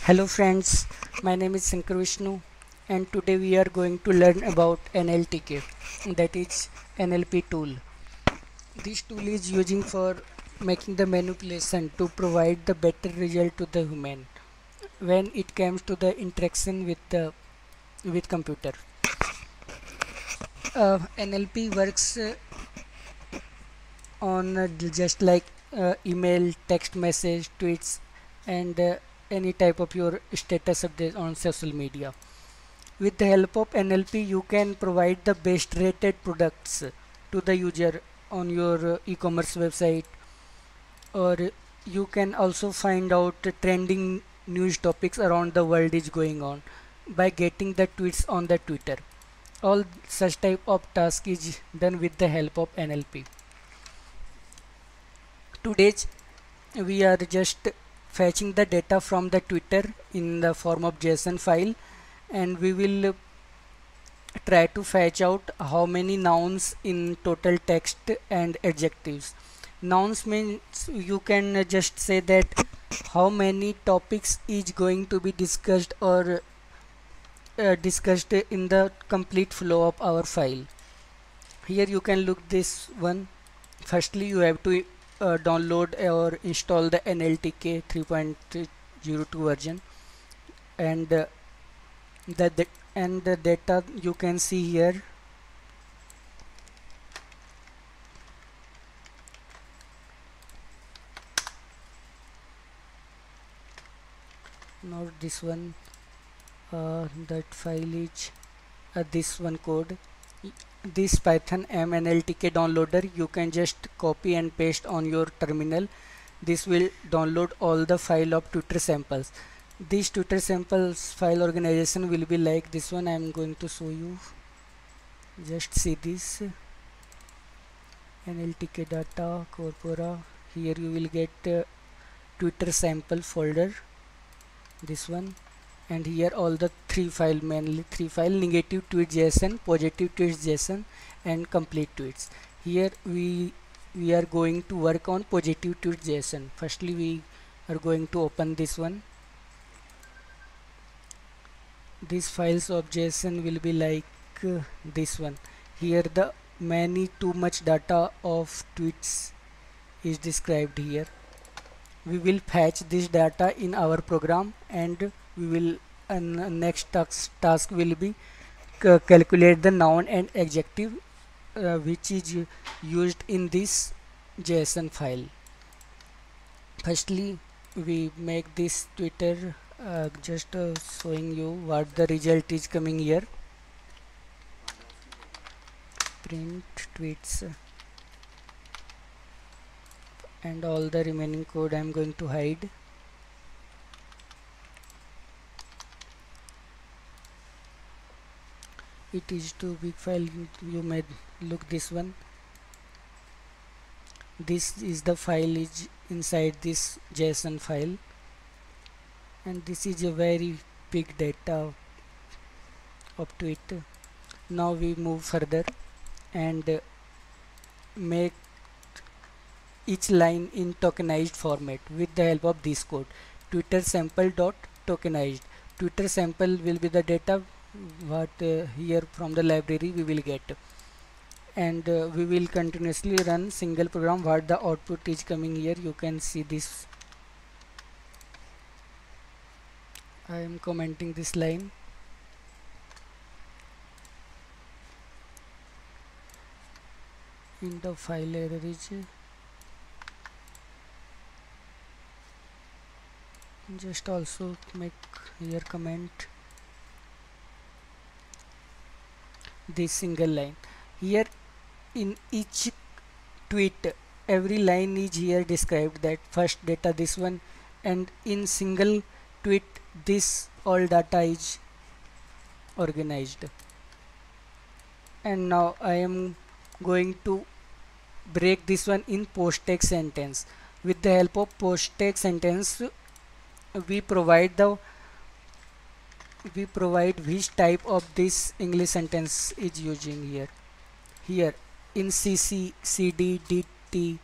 Hello friends, my name is Shankar Vishnu and today we are going to learn about NLTK, that is NLP tool. This tool is using for making the manipulation to provide the better result to the human when it comes to the interaction with computer. NLP works on just like email, text message, tweets and any type of your status update on social media. With the help of NLP, you can provide the best rated products to the user on your e-commerce website, or you can also find out trending news topics around the world is going on by getting the tweets on the Twitter. All such type of task is done with the help of NLP. Today we are just fetching the data from the Twitter in the form of JSON file, and we will try to fetch out how many nouns in total text and adjectives. Nouns means you can just say that how many topics is going to be discussed or discussed in the complete flow of our file. Here you can look this one. Firstly you have to download or install the NLTK 3.02 version, and the data you can see here. Not this one, that file is this one code. This Python MNLTK downloader you can just copy and paste on your terminal. This will download all the file of Twitter samples. This Twitter samples file organization will be like this one. I am going to show you. Just see this NLTK data corpora. Here you will get Twitter sample folder, this one, and here all the mainly three file: negative tweet JSON, positive tweets JSON and complete tweets. Here we are going to work on positive tweet JSON. Firstly we are going to open this one. These files of JSON will be like this one. Here the too much data of tweets is described here. We will fetch this data in our program, and we will next task will be calculate the noun and adjective which is used in this JSON file. Firstly we make this Twitter just showing you what the result is coming here. Print tweets and all the remaining code I am going to hide. It is too big file. You may look this one. This is the file is inside this JSON file, and this is a very big data up to it. Now we move further and make each line in tokenized format with the help of this code: Twitter sample dot tokenized. Twitter sample will be the data what here from the library we will get, and we will continuously run single program what the output is coming here. You can see this. I am commenting this line. In the file error is just also make here comment this single line. Here in each tweet every line is here described, that first data this one, and in single tweet this all data is organized. And now I am going to break this one in post text sentence. With the help of post text sentence we provide which type of this English sentence is using here. Here in CC, CD, DT,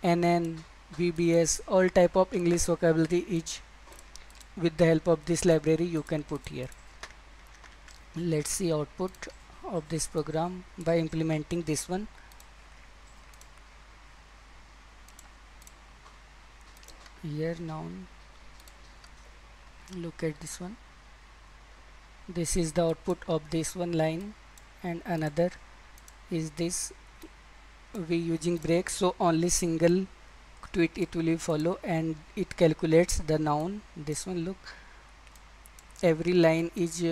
NN, VBS, all type of English vocabulary is with the help of this library you can put here. Let's see output of this program by implementing this one. Here now look at this one. This is the output of this one line, and another is this. We using break, so only single tweet it will follow, and it calculates the noun. This one, look, every line is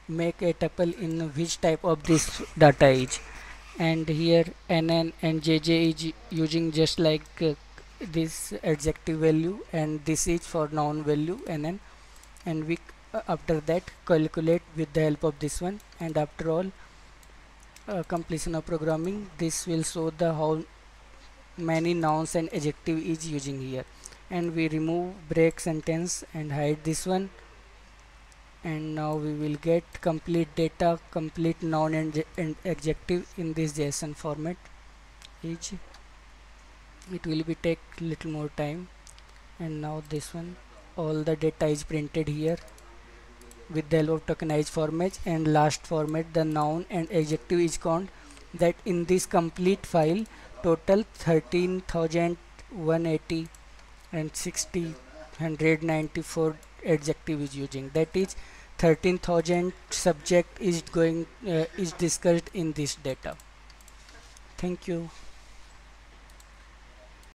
make a tuple in which type of this data is, and here NN and JJ is using just like this adjective value, and this is for noun value NN, and we after that calculate with the help of this one. And after all completion of programming, this will show the how many nouns and adjective is using here. And we remove break sentence and hide this one, and now we will get complete data, complete noun and adjective in this JSON format. Each it will be take little more time, and now this one, all the data is printed here with the help of tokenized format. And last format, the noun and adjective is count, that in this complete file total 13,180 and 194 adjective is using, that is 13,000 subject is going is discussed in this data. Thank you.